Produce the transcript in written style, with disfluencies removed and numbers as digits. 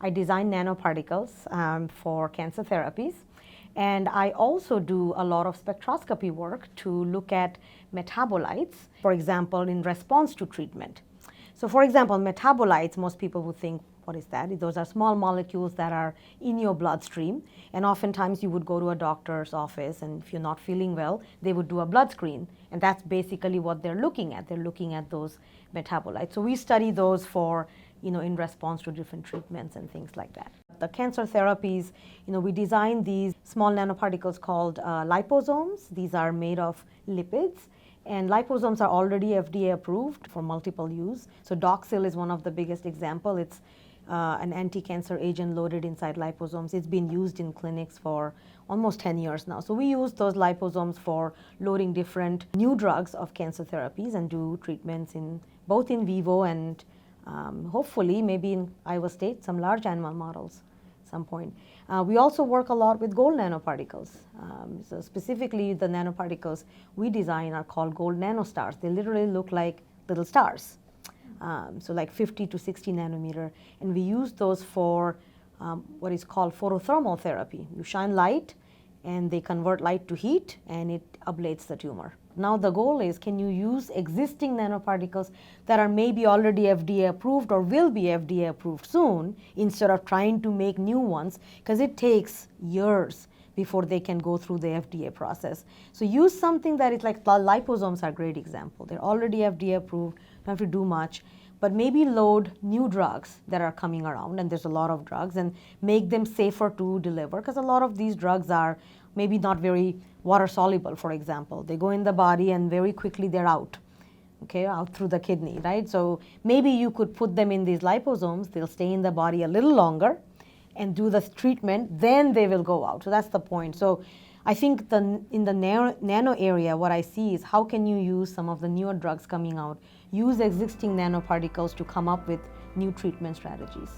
I design nanoparticles for cancer therapies. And I also do a lot of spectroscopy work to look at metabolites, for example, in response to treatment. So for example, metabolites, most people would think, what is that? Those are small molecules that are in your bloodstream. And oftentimes you would go to a doctor's office, and if you're not feeling well, they would do a blood screen. And that's basically what they're looking at. They're looking at those metabolites. So we study those for, in response to different treatments and things like that. The cancer therapies, we design these small nanoparticles called liposomes. These are made of lipids. And liposomes are already FDA approved for multiple use. So Doxil is one of the biggest example. It's an anti-cancer agent loaded inside liposomes. It's been used in clinics for almost 10 years now. So we use those liposomes for loading different new drugs of cancer therapies and do treatments in both in vivo and hopefully maybe in Iowa State, some large animal models at some point. We also work a lot with gold nanoparticles. So specifically the nanoparticles we design are called gold nanostars. They literally look like little stars. So like 50 to 60 nanometer. And we use those for what is called photothermal therapy. You shine light and they convert light to heat and it ablates the tumor. Now the goal is, can you use existing nanoparticles that are maybe already FDA approved or will be FDA approved soon, instead of trying to make new ones, because it takes years before they can go through the FDA process. So use something that is like liposomes are a great example. They're already FDA approved, don't have to do much, but maybe load new drugs that are coming around, and there's a lot of drugs, and make them safer to deliver, because a lot of these drugs are maybe not very water soluble, for example. They go in the body and very quickly they're out, out through the kidney, right? So maybe you could put them in these liposomes, they'll stay in the body a little longer and do the treatment, then they will go out. So that's the point. So I think in the nano area, what I see is how can you use some of the newer drugs coming out, use existing nanoparticles to come up with new treatment strategies.